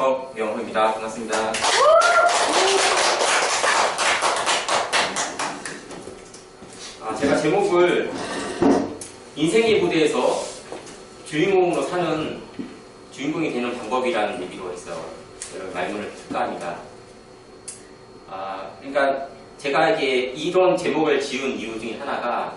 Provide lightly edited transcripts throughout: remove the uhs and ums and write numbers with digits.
정명호입니다. 반갑습니다. 제가 제목을 인생의 무대에서 주인공으로 사는 주인공이 되는 방법이라는 얘기로 해서 여러 말문을 특가합니다. 그러니까 제가 이런 제목을 지은 이유 중에 하나가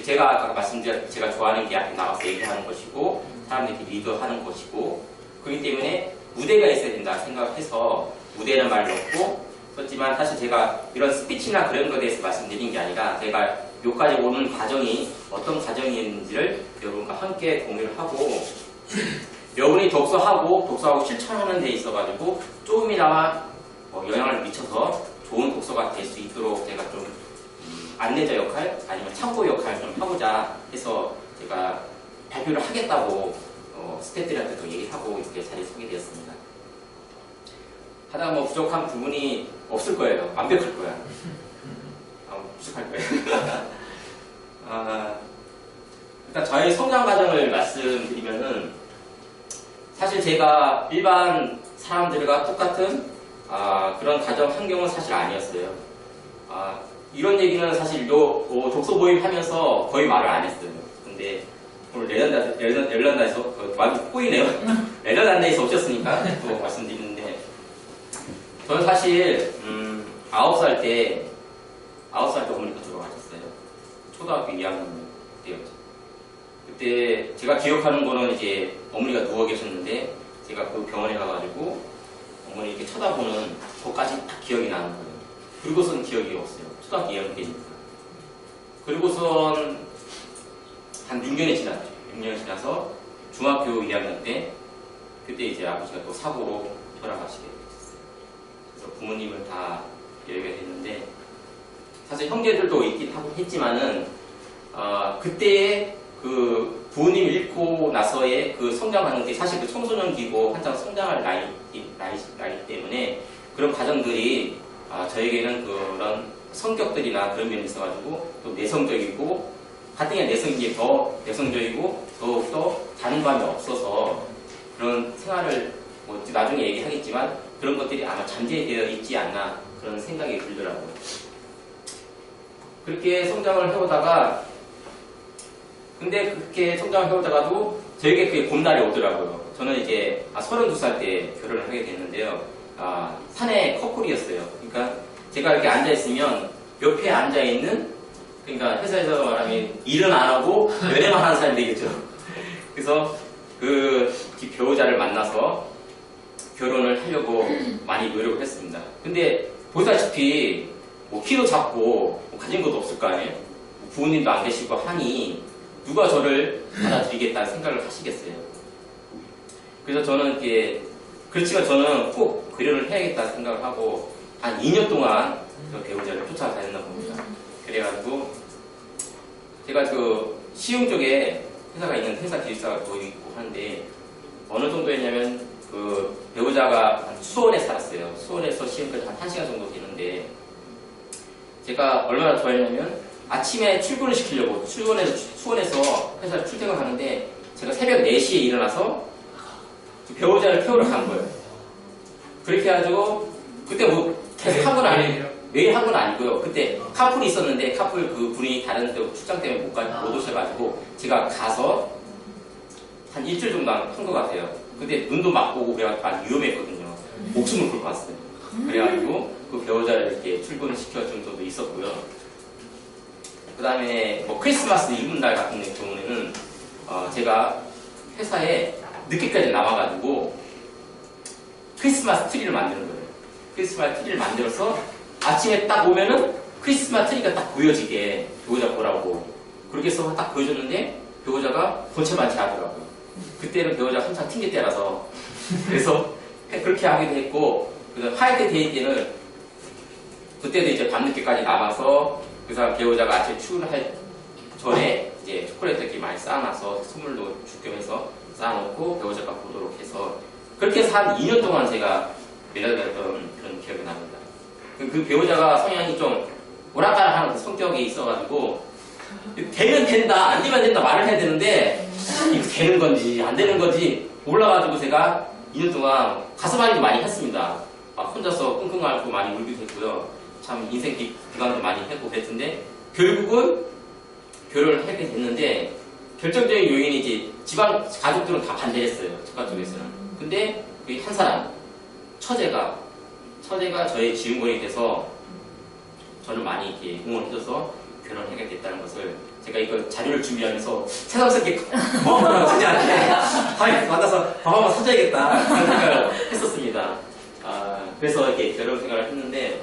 제가 아까 말씀드린 제가 좋아하는 게 앞에 나가서 얘기하는 것이고 사람들이 리더하는 것이고 그렇기 때문에 무대가 있어야 된다 생각해서 무대는 말 넣고 썼지만 사실 제가 이런 스피치나 그런 것에 대해서 말씀드린 게 아니라 제가 여기까지 오는 과정이 어떤 과정이었는지를 여러분과 함께 공유를 하고 여러분이 독서하고 실천하는 데 있어가지고 조금이나마 영향을 미쳐서 좋은 독서가 될 수 있도록 제가 좀 안내자 역할 아니면 참고 역할을 좀 하고자 해서 제가 발표를 하겠다고 스태프들한테도 얘기하고 이렇게 자리에 서게 되었습니다. 하다가 부족한 부분이 없을 거예요. 완벽할 거야. 부족할 거예요. 일단 저의 성장 과정을 말씀드리면은 사실 제가 일반 사람들과 똑같은 그런 가정 환경은 사실 아니었어요. 이런 얘기는 사실 독서 모임 하면서 거의 말을 안 했어요. 근데 오늘 넬런다에서 완전 꼬이네요. 넬런다에서 오셨으니까 또 말씀드리는데 저는 사실 9살 때 어머니가 돌아가셨어요. 초등학교 2학년 때였죠. 그때 제가 기억하는 거는 이제 어머니가 누워 계셨는데 제가 그 병원에 가가지고 어머니 이렇게 쳐다보는 그것까지 딱 기억이 나는 거예요. 그리고선 기억이 없어요. 초등학교 2학년 때니까. 그리고선 한 6년이 지났죠. 6년이 지나서 중학교 2학년 때 그때 이제 아버지가 또 사고로 돌아가시게 됐어요. 그래서 부모님을 다 여기게 됐는데 사실 형제들도 있긴 하고 했지만은 그때의 그 부모님 잃고 나서의 그 성장하는 게 사실 그 청소년기고 한창 성장할 나이 때문에 그런 과정들이 저에게는 그런 성격들이나 그런 면이 있어가지고 또 내성적이고 가뜩이나 내성이 더 내성적이고 더욱더 자존감이 없어서 그런 생활을 나중에 얘기하겠지만 그런 것들이 아마 잠재되어 있지 않나 그런 생각이 들더라고요. 그렇게 성장을 해오다가 근데 그렇게 성장을 해오다가도 저에게 그게 봄날이 오더라고요. 저는 이제 32살 때 결혼을 하게 됐는데요. 사내 커플이었어요. 그러니까 제가 이렇게 앉아있으면 옆에 앉아있는 그러니까 회사에서 말하면 일은 안 하고 연애만 하는 사람이 되겠죠. 그래서 그 배우자를 만나서 결혼을 하려고 많이 노력을 했습니다. 근데 보다시피 키도 작고 가진 것도 없을 거 아니에요. 부모님도 안 계시고 하니 누가 저를 받아들이겠다는 생각을 하시겠어요. 그래서 저는 이렇게 그렇지만 저는 꼭 결혼을 해야겠다는 생각을 하고 한 2년 동안 그 배우자를 쫓아다녔나 봅니다. 그래가지고 제가 그 시흥 쪽에 회사가 있는 회사 기숙사가 또 있고 하는데 어느 정도였냐면 그 배우자가 수원에 살았어요. 수원에서 시흥까지 한 1시간 정도 되는데 제가 얼마나 좋아했냐면 아침에 출근을 시키려고 수원에서 회사를 출퇴근하는데 제가 새벽 4시에 일어나서 배우자를 태우러 간 거예요. 그렇게 해가지고 그때 계속 한 건 아니에요. 매일 한 건 아니고요. 그때 카풀이 있었는데 카풀 그 분이 다른 데 출장 때문에 못 오셔가지고 제가 가서 한 일주일 정도 한 것 같아요. 근데 눈도 막 오고 그래가지고 많이 위험했거든요. 목숨을 걸고 왔어요. 그래가지고 그 배우자를 이렇게 출근을 시켜준 적도 있었고요. 그 다음에 크리스마스 이브날 같은 경우에는 제가 회사에 늦게까지 남아가지고 크리스마스 트리를 만드는 거예요. 크리스마스 트리를 만들어서 아침에 딱 오면은 크리스마스 트리가 딱 보여지게 배우자 보라고 그렇게 해서 딱 보여줬는데 배우자가 본체만치 하더라고요. 그때는 배우자가 한창 튕길 때라서 그래서 그렇게 하기도 했고 그래서 화이트 데이 때는 그때도 이제 밤늦게까지 남아서 그래서 배우자가 아침에 출근할 전에 이제 초콜릿 이렇게 많이 쌓아놔서 선물로 줄 겸 해서 쌓아놓고 배우자가 보도록 해서 그렇게 해서 한 2년 동안 제가 매달렸던 그런 기억이 납니다. 그 배우자가 성향이 좀 오락가락하는 그 성격이 있어가지고 되면 된다, 안 되면 된다 말을 해야 되는데 이거 되는 건지 안 되는 건지 몰라가지고 제가 2년 동안 가슴 앓이도 많이 했습니다. 막 혼자서 끙끙 앓고 많이 울기도 했고요. 참 인생 비관도 많이 했고 그랬는데 결국은 결혼을 하게 됐는데 결정적인 요인이 이제 집안 가족들은 다 반대했어요. 처가 쪽에서는. 근데 그 한 사람 처제가 저의 지원군이 돼서 저를 많이 이렇게 응원해줘서 결혼하게 됐다는 것을 제가 이거 자료를 준비하면서 새삼스럽게 고마워라고 저한테 다음에 만나서 밥 한번 사줘야겠다 그런 생각을 했었습니다. 그래서 이렇게 결혼 생활을 했는데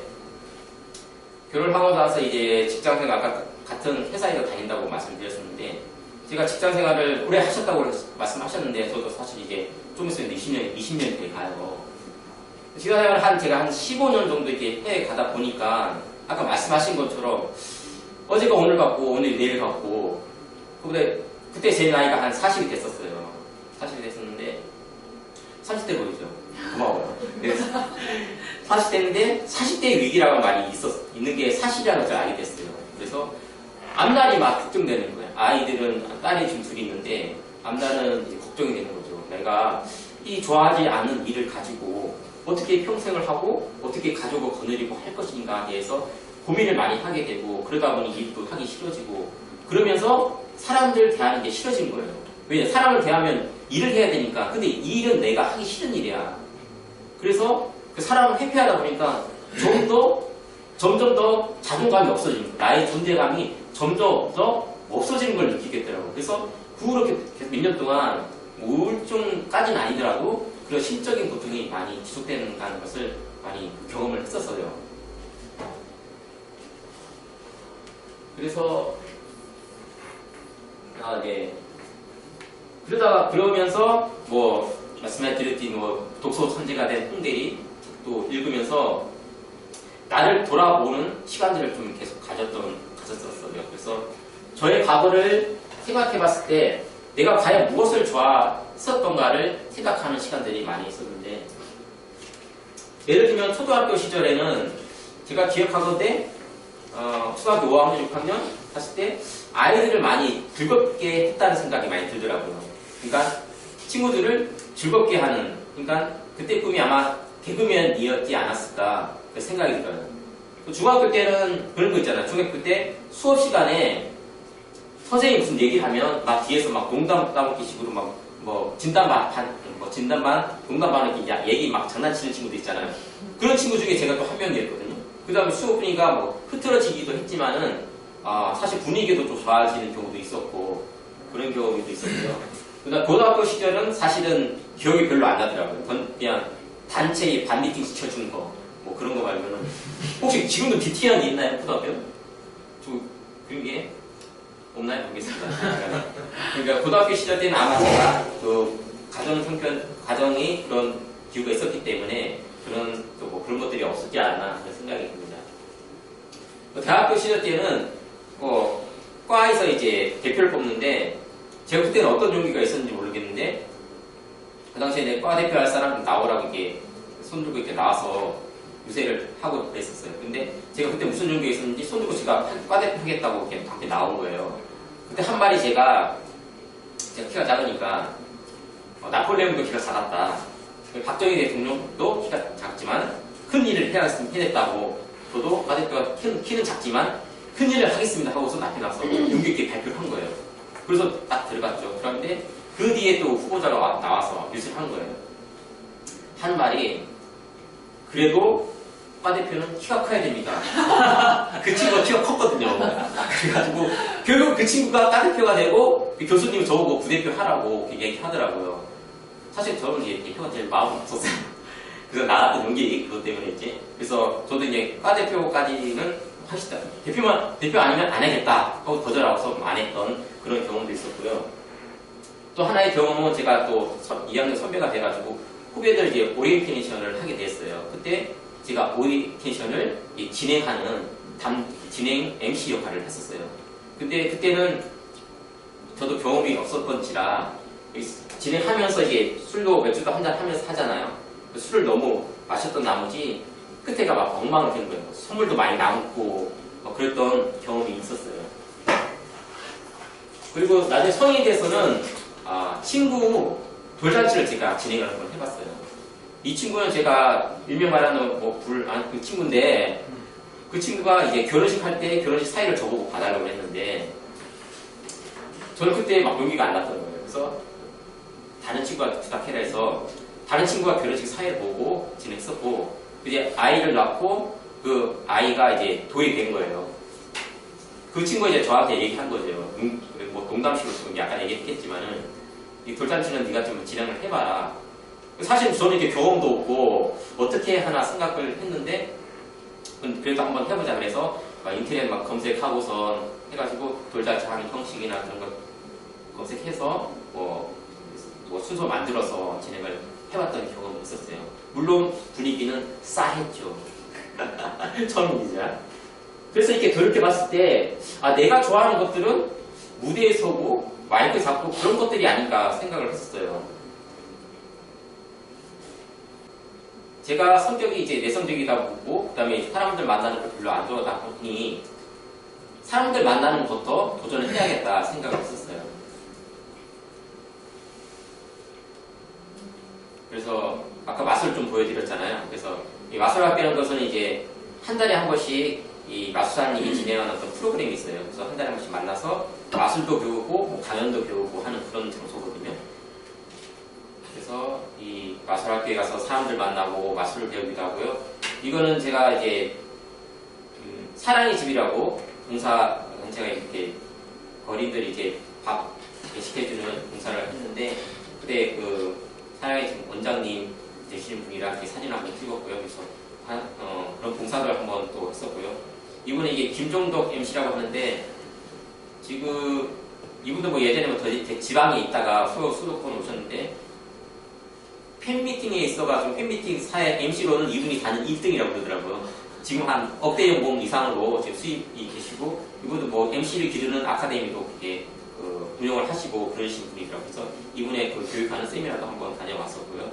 결혼하고 나서 이제 직장 생활 아까 같은 회사에서 다닌다고 말씀드렸었는데 제가 직장 생활을 오래 하셨다고 말씀하셨는데 저도 사실 이게 좀 있으면 20년이 돼 가요. 직장 생활을 제가 한 15년 정도 이렇게 해 가다 보니까 아까 말씀하신 것처럼 어제가 오늘 같고 오늘 내일 같고 그때 제 나이가 한 40이 됐었어요. 40이 됐었는데 30대 보이죠? 고마워요. 그래서 40대인데 40대의 위기라고 많이 있는 게 사실이라는 걸 알게 됐어요. 그래서 앞날이 막 걱정되는 거예요. 아이들은 딸이 지금 둘이 있는데 앞날은 이제 걱정이 되는 거죠. 내가 이 좋아하지 않는 일을 가지고 어떻게 평생을 하고 어떻게 가족을 거느리고 할 것인가에 대해서 고민을 많이 하게 되고 그러다 보니 일도 하기 싫어지고 그러면서 사람들 대하는 게 싫어진 거예요. 왜냐 사람을 대하면 일을 해야 되니까 근데 이 일은 내가 하기 싫은 일이야. 그래서 그 사람을 회피하다 보니까 점점 더 자존감이 없어지는 거예요. 나의 존재감이 점점 더 없어지는 걸 느끼겠더라고요. 그래서 그 후로 계속 몇 년 동안 우울증까지는 아니더라도 그런 심적인 고통이 많이 지속되는 것을 많이 경험을 했었어요. 그래서 네. 그러면서 뭐 말씀드렸듯이 뭐 독서 천재가 된 홍대리 책도 읽으면서 나를 돌아보는 시간들을 좀 계속 가졌었어요. 그래서 저의 과거를 생각해봤을 때 내가 과연 무엇을 좋아했었던가를 생각하는 시간들이 많이 있었는데 예를 들면 초등학교 시절에는 제가 기억하건대 초등학교 5학년, 6학년 했을 때 아이들을 많이 즐겁게 했다는 생각이 많이 들더라고요. 그러니까 친구들을 즐겁게 하는 그러니까 그때 꿈이 아마 개그맨이었지 않았을까 그 생각이 들어요. 중학교 때는 그런 거 있잖아요. 중학교 때 수업 시간에 선생님이 무슨 얘기를 하면 막 뒤에서 막 농담 따먹기 식으로 막 뭐 진담반 농담반 이렇게 얘기 막 장난치는 친구도 있잖아요. 그런 친구 중에 제가 또 한 명이었거든요. 그 다음에 수업 분위기가 뭐 흐트러지기도 했지만은 사실 분위기도 좀 좋아지는 경우도 있었고 그런 경우도 있었고요. 그다음 고등학교 시절은 사실은 기억이 별로 안 나더라고요. 그냥 단체에 반미팅 시켜주는 거 뭐 그런 거 말고는 혹시 지금도 DT한 게 있나요? 고등학교? 그런 게 없나요? 모르겠습니다. 그러니까 고등학교 시절 때는 아마 제가 그 가정이 그런 기후가 있었기 때문에 그런 것들이 없었지 않나 그런 생각이 듭니다. 대학교 시절 때는 과에서 이제 대표를 뽑는데 제가 그때는 어떤 종기가 있었는지 모르겠는데 그 당시에 내 과 대표할 사람 나오라고 이렇게 손 들고 이렇게 나와서 유세를 하고 그랬었어요. 근데 제가 그때 무슨 종기가 있었는지 손 들고 제가 과 대표 하겠다고 이렇게 밖에 나온 거예요. 그때 한 말이 제가 키가 작으니까 나폴레옹도 키가 작았다. 박정희 대통령도 키가 작지만 큰 일을 해냈다고 저도 과 대표가 키는 작지만 큰 일을 하겠습니다 하고서 앞에 나서 용기 있게 발표를 한 거예요. 그래서 딱 들어갔죠. 그런데 그 뒤에 또 후보자가 나와서 뉴스를 한 거예요. 한 말이 그래도 과 대표는 키가 커야 됩니다. 그 친구가 키가 컸거든요. 그래가지고 결국 그 친구가 과 대표가 되고 교수님이 저보고 부대표 하라고 얘기하더라고요. 사실 저는 이제 대표가 될 마음은 없었어요. 그래서 나왔던 용기 그것 때문에 그래서 저도 이제 과 대표까지는 하시다. 대표 아니면 안 하겠다 하고 거절하고서 안 했던 그런 경험도 있었고요. 또 하나의 경험은 제가 또 2학년 선배가 돼가지고 후배들 이제 오리엔테이션을 하게 됐어요. 그때 제가 오리엔테이션을 진행하는 진행 MC 역할을 했었어요. 근데 그때는 저도 경험이 없었던지라 진행하면서 이제 술도 맥주도 한잔 하면서 하잖아요. 술을 너무 마셨던 나머지 끝에가 막 엉망이 된 거예요. 선물도 많이 남고 그랬던 경험이 있었어요. 그리고 나중에 성인이 돼서는 친구 돌잔치를 제가 진행을 한번 해봤어요. 이 친구는 제가 일명 말하는 그 친구인데 그 친구가 이제 결혼식 할 때 결혼식 사회를 저보고 봐달라고 했는데 저는 그때 막 용기가 안 났던 거예요. 그래서 다른 친구가 부탁해라 해서 다른 친구가 결혼식 사회를 보고 진행했었고 이제 아이를 낳고 그 아이가 이제 돌이 된 거예요. 그 친구가 이제 저한테 얘기한 거죠. 뭐 농담식으로 좀 약간 얘기했겠지만은 이 돌잔치는 네가 좀 진행을 해봐라. 사실 저는 이렇게 경험도 없고 어떻게 하나 생각을 했는데 그래도 한번 해보자 그래서 막 인터넷 막 검색하고선 해가지고 돌잔치 하는 형식이나 그런 거 검색해서 뭐 순서 만들어서 진행을 해봤던 경험이 있었어요. 물론 분위기는 싸했죠. 처음이자. 그래서 이렇게 돌이켜봤을 때 내가 좋아하는 것들은 무대에 서고 마이크 잡고 그런 것들이 아닌가 생각을 했었어요. 제가 성격이 이제 내성적이다 보고 그다음에 사람들 만나는 걸 별로 안 좋아하다 보니 사람들 만나는 것도 도전을 해야겠다 생각을 했었어요. 그래서 아까 마술 좀 보여드렸잖아요. 그래서 이 마술학교라는 것은 이제 한 달에 한 번씩 이 마술사님이 진행하는 어떤 프로그램이 있어요. 그래서 한 달에 한 번씩 만나서 마술도 배우고 뭐 강연도 배우고 하는 그런 장소거든요. 그래서 이 마술학교에 가서 사람들 만나고 마술을 배우기도 하고요. 이거는 제가 이제 사랑의 집이라고 봉사 단체가 이렇게 거린들이 이제 밥 배식해주는 봉사를 했는데 그때 그 사랑의 집 원장님 되시는 분이랑 이렇게 사진을 한번 찍었고요. 그래서 그런 봉사를 한번 또 했었고요. 이분은 이게 김종덕 MC라고 하는데 지금 이분도 뭐 예전에 뭐 더 지방에 있다가 수도권 오셨는데 팬미팅에 있어가지고 팬미팅 사회 MC로는 이분이 다는 1등이라고 그러더라고요. 지금 한 억대 연봉 이상으로 지금 수입이 계시고 이분도 뭐 MC를 기르는 아카데미도 그렇게 운영을 하시고 그러신 분이더라고요. 그래서 이분의 그 교육하는 세미나도 한번 다녀왔었고요.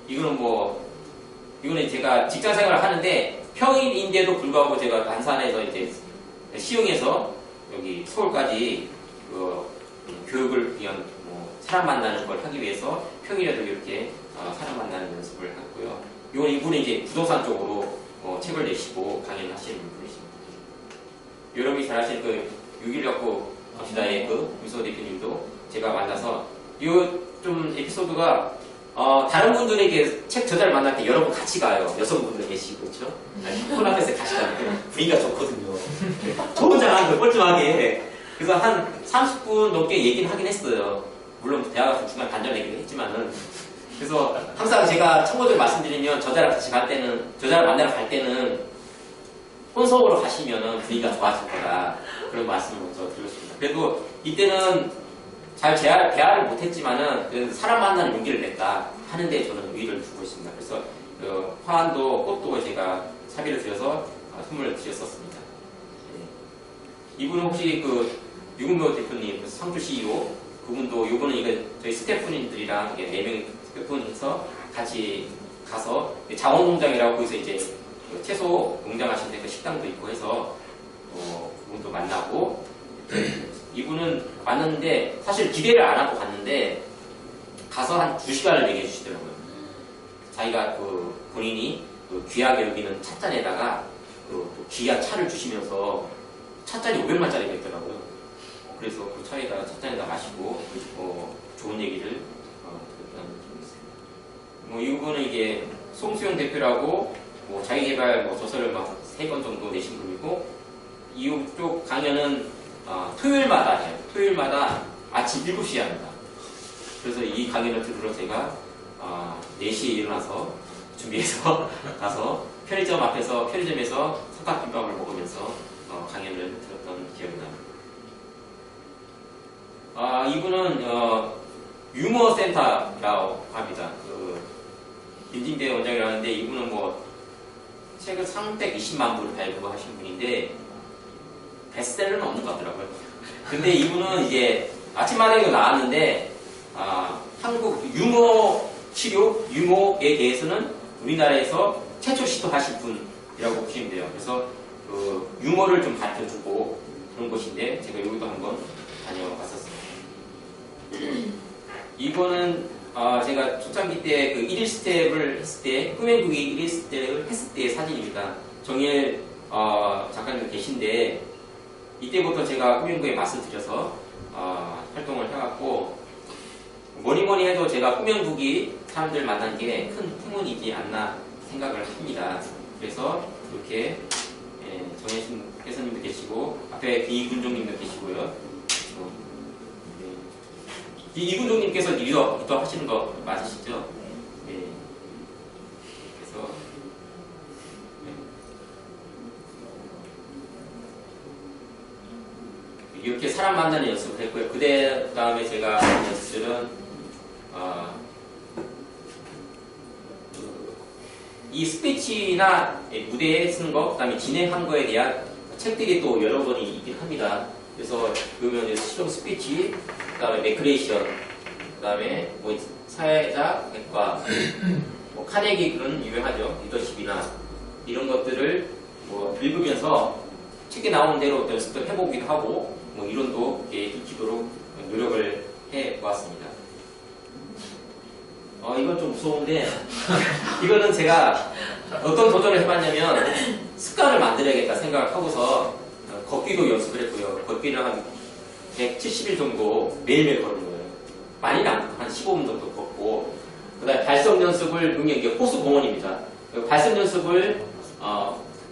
이거는 제가 직장 생활을 하는데 평일인데도 불구하고 제가 안산에서 이제 시흥에서 여기 서울까지 교육을 위한 사람 만나는 걸 하기 위해서 평일에도 이렇게 사람 만나는 연습을 했고요. 이분은 이제 부동산 쪽으로 책을 내시고 강연을 하시는 분이십니다. 여러분이 잘 아시는 그 6.1 갖고 갑시다의 그 김수호 대표님도 제가 만나서 이 좀 에피소드가 다른 분들에게 책 저자를 만날 때 여러분 같이 가요. 여성분들 계시고 그렇죠? 코앞에서 같이 가는데 분위기가 좋거든요. 저 혼자 가는 걸 뻘쭘하게 그래서 한 30분 넘게 얘기를 하긴 했어요. 물론 대화가 중간 단절 얘기를 했지만은 그래서 항상 제가 참고적으로 말씀드리면 저자를 같이 갈 때는 저자를 만나러 갈 때는 혼속으로 가시면은 분위기가 좋아질 거다 그런 말씀을 먼저 드렸습니다. 그래도 이때는 잘 대화를 못했지만은 그래도 사람 만나는 용기를 냈다 하는데 저는 의의를 두고 있습니다. 그래서 화환도 꽃도 제가 사비를 드려서 선물을 드렸었습니다. 네. 이분은 혹시 그 유근표 대표님 그 상주 CEO 그분도 요거는 이거 저희 스태프분들이랑 4명이 스태프분에서 같이 가서 자원농장이라고 거기서 이제 채소 농장하시는데 그 식당도 있고 해서 그분도 만나고 이분은 왔는데 사실 기대를 안 하고 갔는데 가서 한 2시간을 얘기해 주시더라고요. 자기가 본인이 귀하게 여기는 찻잔에다가 또 귀한 차를 주시면서 찻잔이 500만짜리가 있더라고요. 그래서 그 차에다가 찻잔에다 마시고 좋은 얘기를 들었다는 느낌이 있습니다. 이분은 이게 송수영 대표라고 자기개발 저서를 막 3권 정도 내신 분이고 이쪽 강연은 토요일마다 해요. 토요일마다 아침 7시에 합니다. 그래서 이 강연을 들으러 제가 4시에 일어나서 준비해서 가서 편의점에서 삼각김밥을 먹으면서 강연을 들었던 기억이 납니다. 이분은 유머센터라고 합니다. 김진대 원장이라는데 이분은 책을 320만 부를 발부하신 분인데 베스트셀러는 없는 것 같더라고요. 근데 이분은 이제 아침마당에 나왔는데 한국 유머 치료, 유머에 대해서는 우리나라에서 최초 시도하신 분이라고 보시면 돼요. 그래서 유머를 좀 가르쳐주고 그런 곳인데 제가 여기도 한번 다녀왔었습니다. 이거는 제가 초창기 때 그 1일 스텝을 했을 때, 꿈행국이 1일 스텝을 했을 때의 사진입니다. 정일 작가님 계신데, 이때부터 제가 꿈행국에 맛을 들여서 활동을 해왔고, 뭐니 해도 제가 꿈행국이 사람들 만난 게 큰 행운이지 않나 생각을 합니다. 그래서 이렇게 정혜신 회사님도 계시고, 앞에 이군종님도 계시고요. 이군종님께서 리더 하시는 거 맞으시죠? 네. 그래서 이렇게 사람 만나는 연습을 했고요. 그 다음에 제가 한 연습들은 이 스피치나 무대에 쓰는 거, 그 다음에 진행한 거에 대한 책들이 또 여러 권이 있긴 합니다. 그래서 그러면 실용 스피치, 그 다음에 메크레이션, 그 다음에 뭐 사회자, 백과, 뭐 카네기 그런 유명하죠. 리더십이나 이런 것들을 뭐 읽으면서 책에 나오는 대로 연습도 해보기도 하고, 뭐 이론도 익히도록 노력을 해보았습니다. 이건 좀 무서운데, 이거는 제가 어떤 도전을 해봤냐면, 습관을 만들어야겠다 생각을 하고서, 걷기도 연습을 했고요. 걷기를 한 170일 정도 매일매일 걸은 거예요. 많이는 않고, 한 15분 정도 걷고, 그 다음에 발성 연습을, 이게 호수공원입니다. 발성 연습을,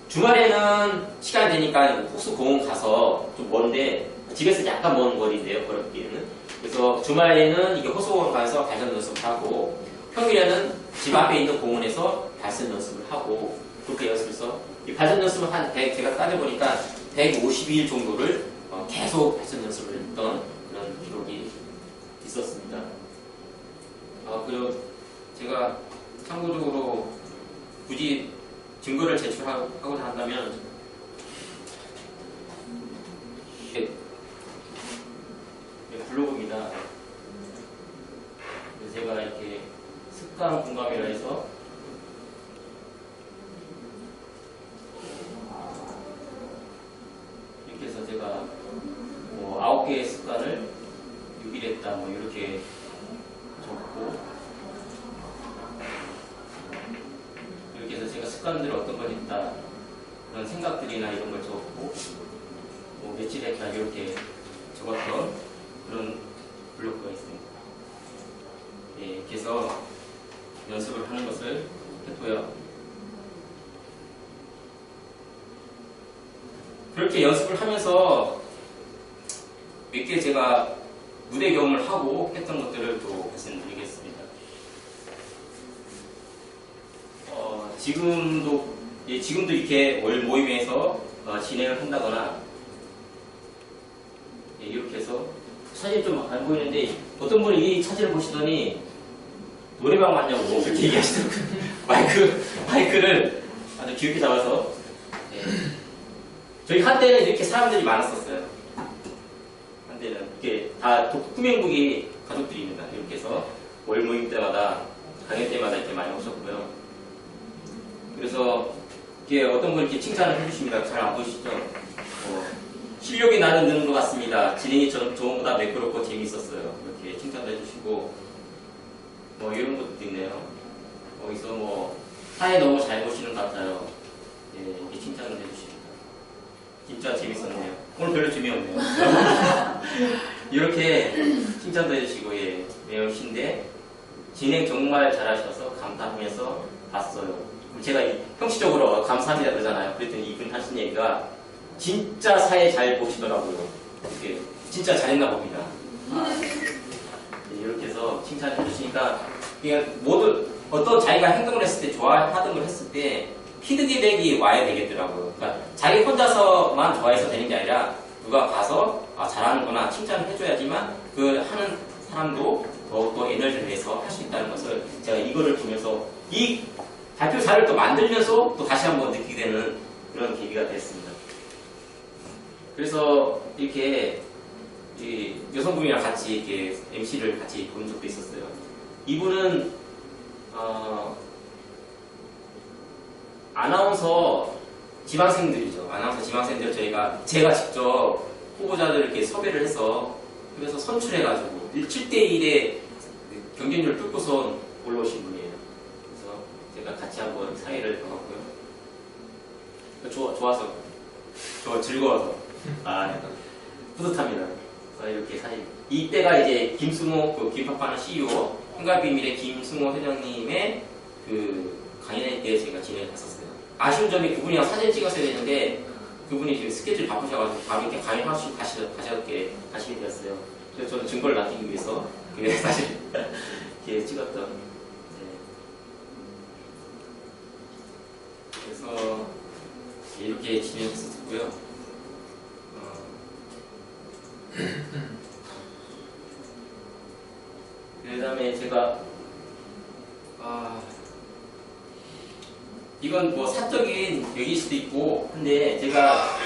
주말에는 시간 되니까 호수공원 가서 좀 먼데, 집에서 약간 먼 거리인데요, 걸었기에는. 그래서 주말에는 이게 호수공원 가서 발성 연습을 하고, 평일에는 집 앞에 있는 공원에서 발성 연습을 하고, 그렇게 연습해서, 이 발성 연습을 제가 따져보니까 152일 정도를 계속 발성 연습을 했던 그런 기록이 있었습니다. 그리고 제가 참고적으로 굳이 증거를 제출하고자 한다면, 블로그입니다. 제가 이렇게 습관 공감이라 해서 이렇게 해서 제가 뭐 9개의 습관을 6일 했다 뭐 이렇게 적고, 이렇게 해서 제가 습관들을 어떤 걸 했다 그런 생각들이나 이런 걸 적고, 뭐 며칠 했다 이렇게 적었던 그런 블로그가 있습니다. 이렇게 해서 연습을 하는 것을 했고요. 그렇게 연습을 하면서 몇 개 제가 무대 경험을 하고 했던 것들을 또 말씀드리겠습니다. 지금도 이렇게 월 모임에서 진행을 한다거나, 이렇게 해서 사진 좀 안 보이는데 어떤 분이 이 사진을 보시더니 노래방 맞냐고 그렇게 얘기하시더라고요. 마이크를 아주 귀엽게 잡아서. 저희 한때는 이렇게 사람들이 많았었어요. 한때는 이렇게 다 꿈행국이 가족들입니다. 이렇게 해서 월 모임 때마다, 강연 때마다 이렇게 많이 오셨고요. 그래서 이렇게 어떤 분이 이렇게 칭찬을 해주십니다. 잘 안 보시죠? 실력이 나는 느는 것 같습니다. 진행이 저번보다 매끄럽고 재미있었어요. 이렇게 칭찬도 해주시고, 뭐 이런 것도 있네요. 거기서 뭐 사회 너무 잘 보시는 것 같아요. 이렇게 칭찬을 해주십니다. 진짜 재밌었네요. 오늘 별로 재미없네요. 이렇게 칭찬도 해주시고, 매우신데 진행 정말 잘하셔서 감탄하면서 봤어요. 제가 형식적으로 감사합니다 그러잖아요. 그랬더니 이분 하신 얘기가 진짜 사회 잘 보시더라고요. 이렇게 진짜 잘했나 봅니다. 이렇게 해서 칭찬해 주시니까, 모두 어떤 자기가 행동을 했을 때, 좋아하던 걸 했을 때 피드백이 와야 되겠더라고요. 그러니까 자기 혼자서만 좋아해서 되는 게 아니라 누가 가서 잘하는구나 칭찬을 해줘야지만 그 하는 사람도 더욱더 에너지를 내서 할 수 있다는 것을 제가 이거를 보면서 이 발표 자료를 또 만들면서 또 다시 한번 느끼게 되는 그런 계기가 됐습니다. 그래서 이렇게 여성분이랑 같이 이렇게 MC를 같이 본 적도 있었어요. 이분은 아나운서 지망생들이죠. 아나운서 지망생들 제가 직접 후보자들 이렇게 섭외를 해서 그래서 선출해가지고 7대1의 경쟁률을 뚫고서 올라오신 분이에요. 그래서 제가 같이 한번 사회를 봐봤고요. 좋아서, 즐거워서, 뿌듯합니다. 이렇게 사진. 이때가 이제 김승호, 그 김밥하는 CEO, 한가비밀의 김승호 회장님의 그 강연회 때 제가 진행을 했었어요. 아쉬운 점이 그분이랑 사진 찍었어야 되는데, 그분이 지금 스케줄 바쁘셔가지고 바로 이렇게 강연하시고 가시게 되었어요. 그래서 저는 증거를 남기기 위해서 사실 이렇게 찍었던. 네. 그래서 이렇게 진행했었고요. 그 다음에 제가 이건 뭐 사적인 얘기일 수도 있고, 근데 제가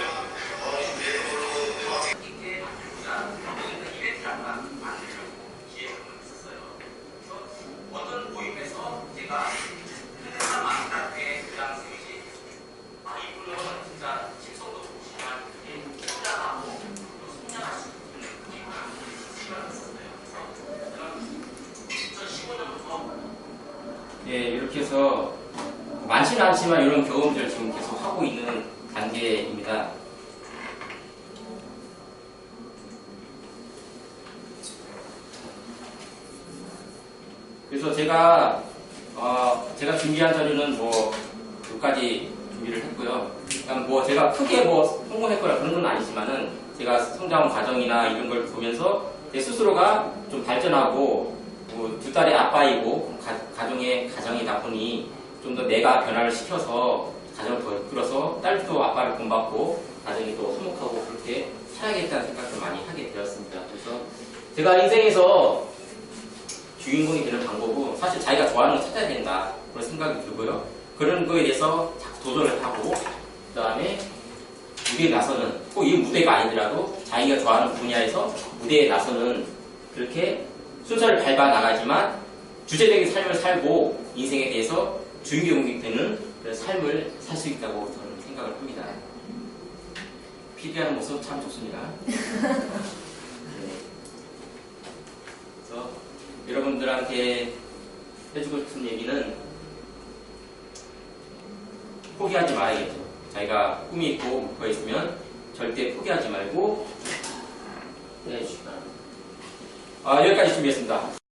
어떤 모임에서 제가 이분은 진짜 직성도 좋지만 성장하고 성장할 수 있는 시간을 썼어요. 그래서 2015년부터 이렇게 해서 많지는 않지만 이런 경험들을 지금 계속 하고 있는 단계입니다. 그래서 제가 준비한 자료는 뭐 몇 가지 준비를 했고요. 그러니까 뭐 제가 크게 뭐 성공했거나 그런 건 아니지만은 제가 성장 과정이나 이런 걸 보면서 제 스스로가 좀 발전하고 뭐 두 딸의 아빠이고 가정이다 보니 좀 더 내가 변화를 시켜서 가정을 더 이끌어서 딸도 아빠를 본받고 가정이 또 화목하고 그렇게 살아야겠다는 생각을 많이 하게 되었습니다. 그래서 제가 인생에서 주인공이 되는 방법은 사실 자기가 좋아하는 걸 찾아야 된다 그런 생각이 들고요. 그런 거에 대해서 자꾸 도전을 하고 그 다음에 무대에 나서는 꼭 이 무대가 아니더라도 자기가 좋아하는 분야에서 무대에 나서는 그렇게 순서를 밟아 나가지만 주체적인 삶을 살고 인생에 대해서 주인공이 되는 그런 삶을 살 수 있다고 저는 생각을 합니다. PD하는 모습 참 좋습니다. 그래서 여러분들한테 해주고 싶은 얘기는 포기하지 말아야겠죠. 자기가 꿈이 있고 목표가 있으면 절대 포기하지 말고 해주시기 바랍니다. 여기까지 준비했습니다.